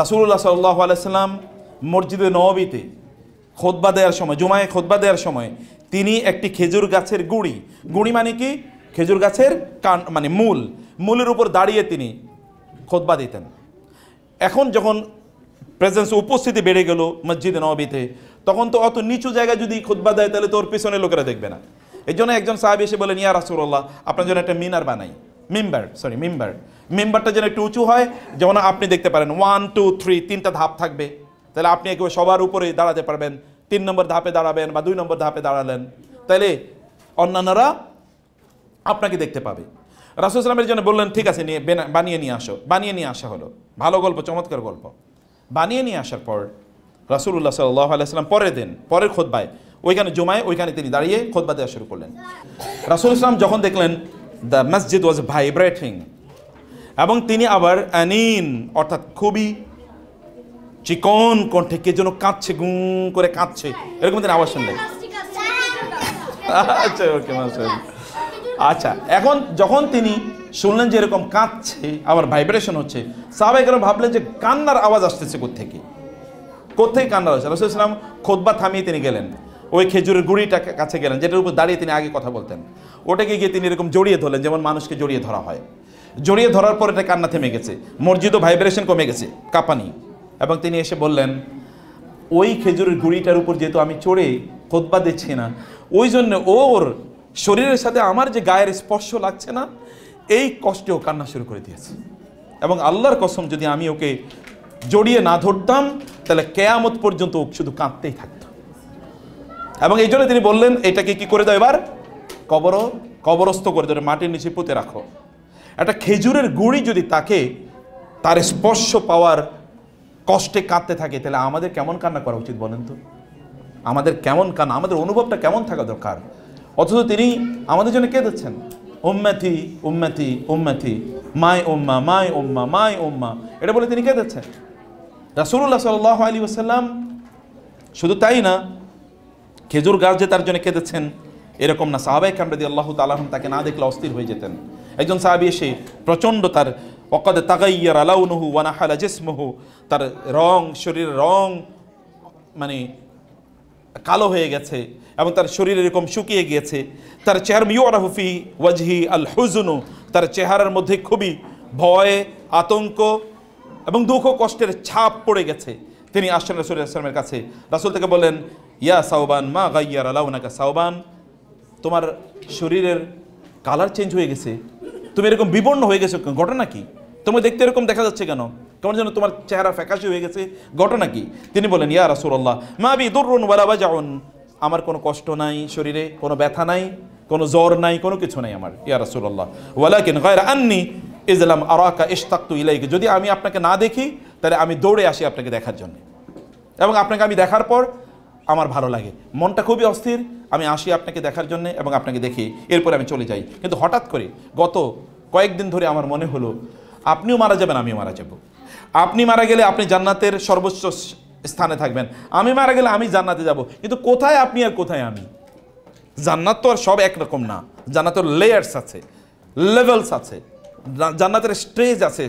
রাসূলুল্লাহ সাল্লাল্লাহু আলাইহি সাল্লাম মসজিদে নববীতে খুতবা দেওয়ার সময়, জুমায় খুতবা দেওয়ার সময় তিনি একটি খেজুর গাছের গুড়ি মানে কি, খেজুর গাছের কান মানে মূলের উপর দাঁড়িয়ে তিনি খুতবা দিতেন। এখন যখন প্রেজেন্স উপস্থিতি বেড়ে গেল মসজিদে নববীতে, তখন তো অত নিচু জায়গায় যদি খুতবা দেয় তাহলে তো ওর পিছনে লোকেরা দেখবে না। এই জন্য একজন সাহাবী এসে বলেন, ইয়া রাসূলুল্লাহ, আপনার জন্য একটা মিনার বানাই, মেম্বারটা যেন একটু উঁচু হয়, যেমন আপনি দেখতে পারেন 1 2 3 তিনটা ধাপ থাকবে, তাহলে আপনি একেবারে সবার উপরে দাঁড়াতে পারবেন। 3 নম্বর ধাপে দাঁড়াবেন বা 2 নম্বর ধাপে দাঁড়ালেন, তাহলে অন্যান্যরা আপনাকে দেখতে পাবে। রাসূল সাল্লাল্লাহু আলাইহি ওয়াসাল্লামের জন্য বললেন, ঠিক আছে, বানিয়ে নিয়ে আসো। বানিয়ে নিয়ে আসা হলো। ভালো গল্প, চমৎকার গল্প। বানিয়ে নিয়ে আসার পর রাসূলুল্লাহ সাল্লাল্লাহু আলাইহি ওয়াসাল্লাম পরের খুতবায় ওইখানে জুমায় ওইখানে তিনি দাঁড়িয়ে খুতবা দেওয়া শুরু করলেন। রাসূল সাল্লাল্লাহু যখন দেখলেন দ্য মসজিদ ওয়াজ ভাইব্রেটিং, এবং তিনি আবার আনিন অর্থাৎ খুবই চিকন কণ্ঠে কে যেন কাঁদছে, গুঁ করে কাঁদছে, এরকম তিনি আওয়াজ শুনলেন। আচ্ছা, ওকে, মাশাআল্লাহ। আচ্ছা, এখন যখন তিনি শুনলেন যে এরকম কাঁদছে, আবার ভাইব্রেশন হচ্ছে, সাহাবায়ে কেরাম ভাবলেন যে কান্নার আওয়াজ আসতেছে কোত্থেকে কান্নার আওয়াজ। রাসূল সাল্লাল্লাহু আলাইহি ওয়াসাল্লাম খুতবা থামিয়ে তিনি গেলেন ওই খেজুরের গুঁড়িটার কাছে গেলেন, যেটার উপর দাঁড়িয়ে তিনি আগে কথা বলতেন। ওটাকে গিয়ে তিনি এরকম জড়িয়ে ধরলেন, যেমন মানুষকে জড়িয়ে ধরা হয়। জড়িয়ে ধরার পর এটা কান্না থেমে গেছে, মসজিদও ভাইব্রেশন কমে গেছে, কাঁপানি। এবং তিনি এসে বললেন, ওই খেজুরের গুঁড়িটার উপর যেহেতু আমি চড়ে খুতবা দিচ্ছি না, ওই জন্য ওর শরীরের সাথে আমার যে গায়ের স্পর্শ লাগছে না, এই কষ্টেও কান্না শুরু করে দিয়েছে। এবং আল্লাহর কসম, যদি আমি ওকে জড়িয়ে না ধরতাম তাহলে কিয়ামত পর্যন্ত ও শুধু কাঁদতেই থাকতো। এবং এই জন্য তিনি বললেন, এটাকে কি করে দাও, এবার কবরস্থ করে দেবে, মাটির নিচে পুঁতে রাখো। একটা খেজুরের গুঁড়ি যদি তার স্পর্শ পাওয়ার কষ্টে কাঁদতে থাকে, তাহলে আমাদের কেমন কান্না করা উচিত বলেন তো? আমাদের কেমন কান্না, আমাদের অনুভবটা কেমন থাকা দরকার? অথচ তিনি আমাদের জন্য কেঁদেছেন, উম্মতি উম্মতি উম্মতি, মাই উম্মা মাই উম্মা মাই উম্মা, এটা বলে তিনি কেঁদেছেন। রাসূলুল্লাহ সাল্লাল্লাহু আলাইহি ওয়াসাল্লাম শুধু তাই না, খেজুর গাছ যে তার জন্য কেঁদেছেন এরকম না, সাহাবায়ে কেরাম রাদিয়াল্লাহু তাআলা আনহুম তাকে না দেখলে অস্থির হয়ে যেতেন। একজন সাহাবী এসে প্রচণ্ড তার ওয়াকাদ তাগায়্যারা লাউনুহু ওয়া নাহালা জিসমুহু, তার শরীরের রং মানে কালো হয়ে গেছে এবং তার শরীর এরকম শুকিয়ে গিয়েছে। তার চেহারা ইউরাফু ফি ওয়াজহি আল হুজনু, তার চেহারার মধ্যে খুবই ভয়, আতঙ্ক এবং দুঃখ কষ্টের ছাপ পড়ে গেছে। তিনি আসছেন রাসূল সাল্লাল্লাহু আলাইহি ওয়াসাল্লামের কাছে। রাসূল তাকে বলেন, ইয়া সাওবান মা গায়্যারা লাউনাকা, সাওবান, তোমার শরীরের কালার চেঞ্জ হয়ে গেছে, তুমি এরকম বিবর্ণ হয়ে গেছো, ঘটনা কি? তোমার দেখতে এরকম দেখা যাচ্ছে কেন? কেমন যেন তোমার চেহারা ফ্যাকাশে হয়ে গেছে, ঘটনা কি? তিনি বলেন, ইয়া রাসূলুল্লাহ মা বি দুররুন ওয়ালা ওয়াজাউন, আমার কোনো কষ্ট নাই, শরীরে কোনো ব্যথা নাই, কোনো জ্বর নাই, কোনো কিছু নাই আমার, ইয়া রাসূলুল্লাহ। ওয়ালাকিন গায়রা আন্নী ইজলাম আরাকা ইশতাকতু ইলাইকা, যদি আমি আপনাকে না দেখি তাহলে আমি দৌড়ে আসি আপনাকে দেখার জন্য, এবং আপনাকে আমি দেখার পর আমার ভালো লাগে, মনটা খুবই অস্থির, আমি আসি আপনাকে দেখার জন্য এবং আপনাকে দেখি, এরপরে আমি চলে যাই। কিন্তু হঠাৎ করে গত কয়েকদিন ধরে আমার মনে হলো আপনিও মারা যাবেন, আমিও মারা যাব। আপনি মারা গেলে আপনি জান্নাতের সর্বোচ্চ স্থানে থাকবেন, আমি মারা গেলে আমি জান্নাতে যাব, কিন্তু কোথায় আপনি আর কোথায় আমি? জান্নাত তো আর সব একরকম না, জান্নাতের লেয়ার্স আছে, লেভেলস আছে, জান্নাতের স্টেজ আছে,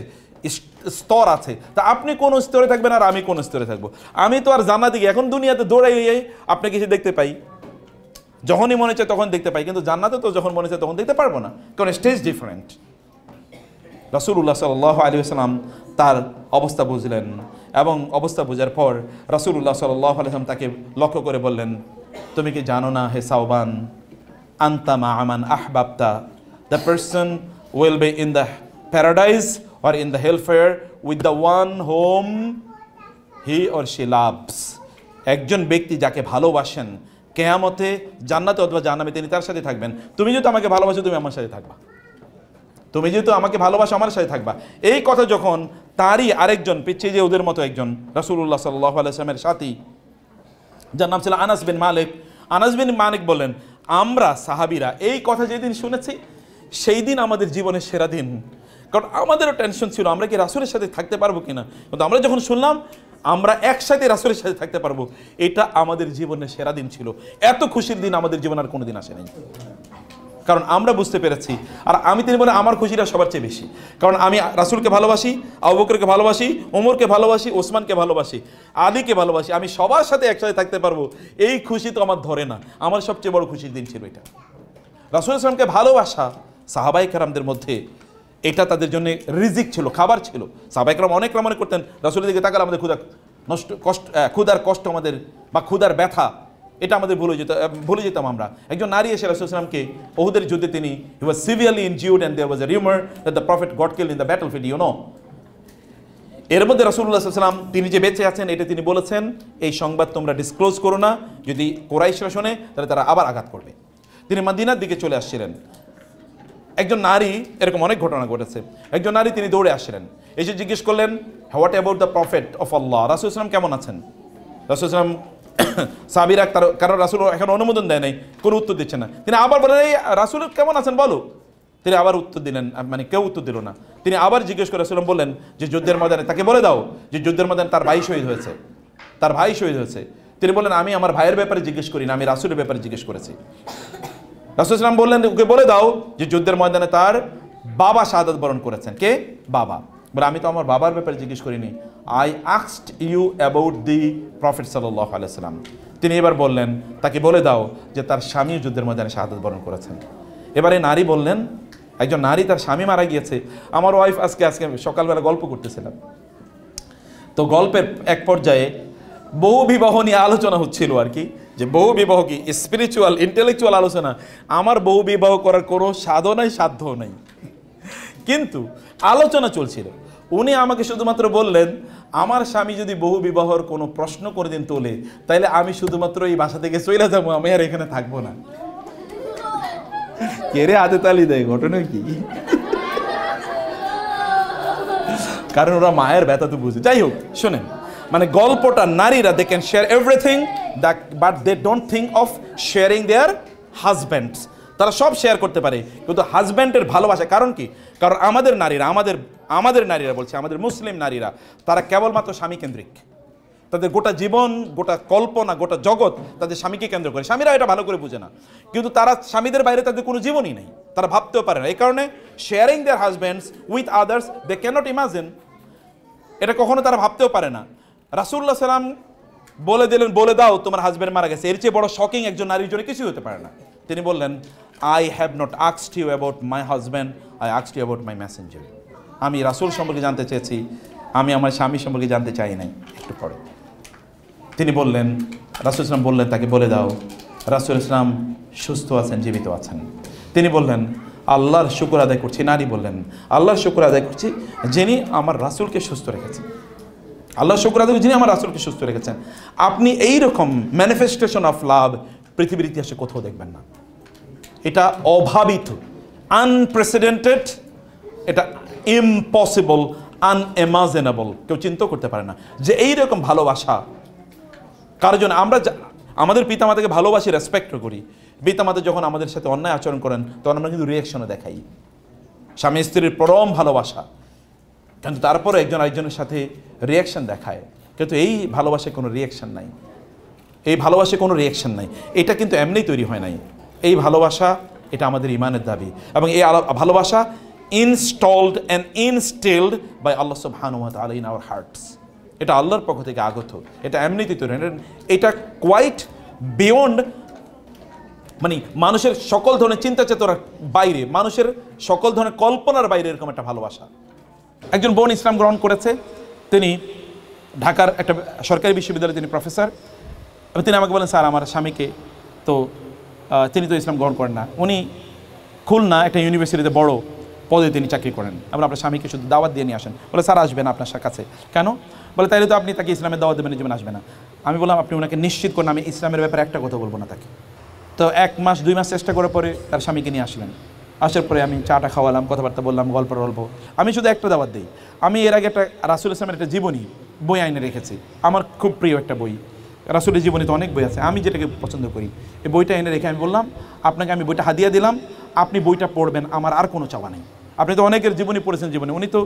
স্তর আছে। তা আপনি কোন স্তরে থাকবেন আর আমি কোন স্তরে থাকবো? আমি তো আর জান্নাতে গিয়ে এখন দুনিয়াতে দৌড়াই আপনাকে এসে দেখতে পাই, যখনই মনে চায় তখন দেখতে পাই, কিন্তু জান্নাতে তো যখন মনে চায় তখন দেখতে পারবো না, কারণ স্টেজ ডিফারেন্ট। রাসূলুল্লাহ সাল্লাল্লাহু আলাইহি ওয়াসাল্লাম তার অবস্থা বুঝলেন, এবং অবস্থা বোঝার পর রাসূলুল্লাহ সাল্লাল্লাহু আলাইহি ওয়াসাল্লাম তাকে লক্ষ্য করে বললেন, তুমি কি জানো না হে সাওবান, আনতা মা আমান আহবাবতা, the person will be in the paradise or in the hellfire with the one whom he or she loves, একজন ব্যক্তি যাকে ভালোবাসেন কিয়ামতে জান্নাতে অথবা জাহান্নামে তিনি তার সাথে থাকবেন। তুমি যেহেতু আমাকে ভালোবাসো তুমি আমার সাথে থাকবা, তুমি যেহেতু আমাকে ভালোবাসো আমার সাথে থাকবা। এই কথা যখন তারই আরেকজন পিছিয়ে যে ওদের মতো একজন রাসূলুল্লাহ সাল্লাল্লাহু আলাইহি ওয়াসাল্লামের সাথী, যার নাম ছিল আনাস বিন মালিক বললেন, আমরা সাহাবীরা এই কথা যেদিন শুনেছি সেই দিন আমাদের জীবনের সেরা দিন, কারণ আমাদেরও টেনশন ছিল আমরা কি রাসূলের সাথে থাকতে পারবো কিনা, কিন্তু আমরা যখন শুনলাম আমরা একসাথে রাসূলের সাথে থাকতে পারবো, এটা আমাদের জীবনের সেরা দিন ছিল। এত খুশির দিন আমাদের জীবন আর কোনোদিন আসে নাই। কারণ আমরা বুঝতে পেরেছি। আর তিনি বলেন আমার খুশিটা সবার চেয়ে বেশি, কারণ আমি রাসূলকে ভালোবাসি, আবু বকরকে ভালোবাসি, ওমরকে ভালোবাসি, ওসমানকে ভালোবাসি, আলীকে ভালোবাসি, আমি সবার সাথে একসাথে থাকতে পারবো, এই খুশি তো আমার ধরে না। আমার সবচেয়ে বড় খুশির দিন ছিল এটা। রাসূল সাল্লাল্লাহু আলাইহি ওয়াসাল্লামকে ভালোবাসা সাহাবায়ে কেরামদের মধ্যে এটা তাদের জন্য রিজিক ছিল, খাবার ছিল। সাহাবায়ে কেরাম অনেক মনে করতেন রাসূলের দিকে তাকালে আমাদের ক্ষুধার কষ্ট আমাদের বা ক্ষুধার ব্যথা এটা আমাদের ভুলে যেতাম আমরা। একজন নারী এসে রাসূল সাল্লাল্লাহু আলাইহি ওয়াসাল্লামকে উহুদের যুদ্ধে তিনি he was severely injured and there was a rumour that the prophet got killed in the battlefield, you know. এর মধ্যে রাসূলুল্লাহ সাল্লাল্লাহু আলাইহি ওয়াসাল্লাম তিনি যে বেঁচে আছেন এটা তিনি বলেছেন, এই সংবাদ তোমরা ডিসক্লোজ করো না, যদি কুরাইশরা শোনে তাহলে তারা আবার আঘাত করবে। তিনি মদিনার দিকে চলে আসছিলেন। একজন নারী, এরকম অনেক ঘটনা ঘটেছে, একজন নারী তিনি দৌড়ে আসছিলেন, এসে জিজ্ঞেস করলেন what about the prophet of Allah, রাসূল সাল্লাল্লাহু আলাইহি ওয়াসাল্লাম কেমন আছেন? রাসূল সাল্লাল্লাহু আলাইহি ওয়াসাল্লাম সাহাবীরা কারণ রাসূল এখন অনুমোদন দেয় নাই, কোনো উত্তর দিচ্ছে না। তিনি আবার বলেন এই রাসূল কেমন আছেন বলো। তিনি আবার উত্তর দিলেন, মানে কেউ উত্তর দিল না। তিনি আবার জিজ্ঞেস করে রাসূল বললেন যে যুদ্ধের ময়দানে তাকে বলে দাও যে যুদ্ধের ময়দানে তার ভাই শহীদ হয়েছে, তার ভাই শহীদ হয়েছে। তিনি বললেন আমি আমার ভাইয়ের ব্যাপারে জিজ্ঞেস করি না, আমি রাসূলের ব্যাপারে জিজ্ঞেস করেছি। রাসূল সাল্লাল্লাহু আলাইহি ওয়াসাল্লাম বললেন ওকে বলে দাও যে যুদ্ধের ময়দানে তার বাবা শাহাদাত বরণ করেছেন। কে? বাবা। বলে আমি তো আমার বাবার ব্যাপারে জিজ্ঞেস করিনি, I asked you about the prophet সাল্লাল্লাহু আলাইহি ওয়াসাল্লাম। তিনি এবার বললেন তাকে বলে দাও যে তার স্বামী যুদ্ধের ময়দানে শাহাদাত বরণ করেছেন। এবারে নারী বললেন, একজন নারী তার স্বামী মারা গিয়েছে। আমার ওয়াইফ আজকে সকালবেলা গল্প করতেছিলাম, তো গল্পের এক পর্যায়ে বহু বিবাহ নিয়ে আলোচনা হচ্ছিল আর কি, যে বহু বিবাহ কি স্পিরিচুয়াল ইন্টেলেকচুয়াল আলোচনা। আমার বহু বিবাহ করার কোনো সাধও নাই, সাধ্যও নাই, কিন্তু আলোচনা চলছিল। উনি আমাকে শুধুমাত্র বললেন আমার স্বামী যদি বহু বিবাহর কোনো প্রশ্ন করে দিন তোলে তাইলে আমি শুধুমাত্র এই বাসা থেকে চলে যাবো, আমি আর এখানে থাকবো না। কে রে হাতে তালি দেয়, ঘটনা কি? কারণ ওরা মায়ের ব্যথা তো বুঝে। যাই হোক শোনেন, মানে গল্পটা নারীরা they can share everything but they don't think of sharing their husbands. তারা সব শেয়ার করতে পারে কিন্তু হাজব্যান্ডের ভালোবাসা, কারণ কি? কারণ আমাদের নারীরা বলছে, আমাদের মুসলিম নারীরা তারা কেবলমাত্র স্বামী কেন্দ্রিক। তাদের গোটা জীবন, গোটা কল্পনা, গোটা জগৎ তাদের স্বামীকে কেন্দ্র করে। স্বামীরা এটা ভালো করে বুঝে না, কিন্তু তারা স্বামীদের বাইরে তাদের কোনো জীবনই নেই, তারা ভাবতেও পারে না। এই কারণে sharing their husbands with others they can't imagine, এটা কখনো তারা ভাবতেও পারে না। রাসূলুল্লাহ সাল্লাম বলে দিলেন বলে দাও তোমার হাজব্যান্ড মারা গেছে, এর চেয়ে বড় শকিং একজন নারীর জন্য কিছুই হতে পারে না। তিনি বললেন I have not asked you about my husband, I asked you about my messenger. আমি রাসূল সম্পর্কে জানতে চেয়েছি, আমি আমার স্বামী সম্পর্কে জানতে চাই নাই। একটু পরে তিনি বললেন, রাসূল ইসলাম বললেন তাকে বলে দাও রাসূল ইসলাম সুস্থ আছেন, জীবিত আছেন। তিনি বললেন আল্লাহর শুকর আদায় করছি। নারী বললেন আল্লাহর শুকর আদায় করছি যিনি আমার রাসূলকে সুস্থ রেখেছেন, আল্লাহর শুকর আদায় যিনি আমার রাসূলকে সুস্থ রেখেছেন। আপনি এইরকম ম্যানিফেস্টেশন অফ লাভ পৃথিবীর ইতিহাসে কোথাও দেখবেন না। এটা অভাবিত, আনপ্রেসিডেন্টেড, এটা ইম্পসিবল, আনইমাজিনেবল। কেউ চিন্তা করতে পারে না যে এইরকম ভালোবাসা কারোর জন্য। আমরা আমাদের পিতামাতাকে ভালোবাসি, রেসপেক্ট করি। পিতামাতা যখন আমাদের সাথে অন্যায় আচরণ করেন তখন আমরা কিন্তু রিয়াকশনও দেখাই, স্বামী স্ত্রীর পরম ভালোবাসা, কিন্তু তারপরে একজন আরেকজনের সাথে রিয়াকশন দেখায়। কিন্তু এই ভালোবাসায় কোনো রিয়াকশন নাই, এই ভালোবাসায় কোনো রিয়াকশন নাই। এটা কিন্তু এমনিই তৈরি হয় নাই, এই ভালোবাসা এটা আমাদের ইমানের দাবি, এবং এই ভালোবাসা ইনস্টলড অ্যান্ড ইনস্টিলড বাই আল্লাহ সুবহানাহু ওয়া তাআলা ইন আওয়ার হার্টস। এটা আল্লাহর পক্ষ থেকে আগত, এটা এমনিতেই তৈরি হয়। এটা কোয়াইট বিয়ন্ড, মানে মানুষের সকল ধরনের চিন্তা চেতনার বাইরে, মানুষের সকল ধরনের কল্পনার বাইরে এরকম একটা ভালোবাসা। একজন বোন ইসলাম গ্রহণ করেছে, তিনি ঢাকার একটা সরকারি বিশ্ববিদ্যালয়ে তিনি প্রফেসর। তিনি আমাকে বলেন স্যার আমার স্বামীকে তো তিনি তো ইসলাম গ্রহণ করেন না, উনি খুলনা একটা ইউনিভার্সিটিতে বড় পদে তিনি চাকরি করেন, আমরা আপনার স্বামীকে শুধু দাওয়াত দিয়ে নিয়ে আসেন। বলে স্যার আসবে না আপনার কাছে কেন? বলে তাইলে তো আপনি তাকে ইসলামের দাওয়াত দেবেন, জীবন আসবে না। আমি বললাম আপনি ওনাকে নিশ্চিত করেন আমি ইসলামের ব্যাপারে একটা কথা বলবো না তাকে। তো 1 মাস 2 মাস চেষ্টা করার পরে তার স্বামীকে নিয়ে আসলেন। আসার পরে আমি চাটা খাওয়ালাম, কথাবার্তা বললাম, গল্প আমি শুধু একটা দাওয়াত দিই। আমি এর আগে একটা রাসূল ইসলামের একটা জীবনী বই আইনে রেখেছি, আমার খুব প্রিয় একটা বই। রাসূলের জীবনী তো অনেক বই আছে, আমি যেটাকে পছন্দ করি এই বইটা এনে রেখে আমি বললাম আপনাকে আমি বইটা হাদিয়া দিলাম, আপনি বইটা পড়বেন, আমার আর কোনো চাওয়া নেই। আপনি তো অনেকের জীবনী পড়েছেন, জীবনে উনি তো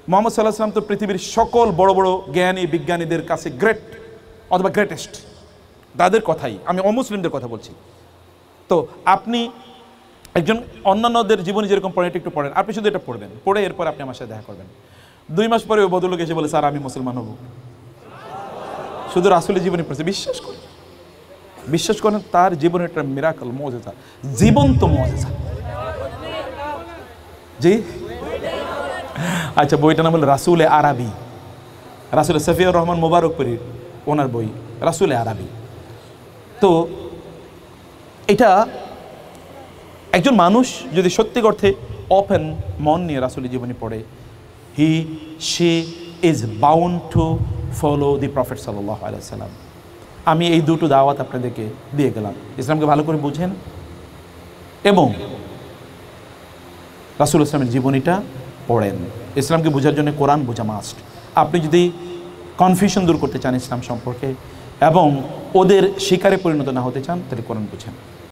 মুহাম্মদ সাল্লাল্লাহু আলাইহি ওয়াসাল্লাম তো পৃথিবীর সকল বড় বড় জ্ঞানী বিজ্ঞানীদের কাছে গ্রেট অথবা গ্রেটেস্ট, তাদের কথাই, আমি অমুসলিমদের কথা বলছি। তো আপনি একজন অন্যান্যদের জীবনে যেরকম পড়েন এটা একটু পড়েন, আপনি শুধু এটা পড়বেন, পড়ে এরপর আপনি আমার সাথে দেখা করবেন। 2 মাস পরে ওই ভদ্রলোক এসে বলে, স্যার আমি মুসলমান হব। শুধু রাসূলের জীবনী পড়ছে, বিশ্বাস করেন তার জীবনে একটা মিরাকল, মুজিজা, জীবন্ত মুজিজা। জি আচ্ছা, বইটার নাম হলো রাসূলে আরবি, রাসূল সফিউর রহমান মুবারকপুরীর ওনার বই রাসূলে আরবি। তো এটা একজন মানুষ যদি সত্যি অর্থে ওপেন মন নিয়ে রাসূলের জীবনী পড়ে, she is bound to follow the prophet সাল্লাল্লাহু আলাইহি ওয়াসাল্লাম। আমি এই দুটো দাওয়াত আপনাদেরকে দিয়ে গেলাম, ইসলামকে ভালো করে বুঝেন এবং রাসূল ইসলামের জীবনীটা পড়েন। ইসলামকে বোঝার জন্য কোরআন বোঝা মাস্ট। আপনি যদি কনফিউশন দূর করতে চান ইসলাম সম্পর্কে এবং ওদের শিকারে পরিণত না হতে চান, তাহলে কোরআন বুঝেন।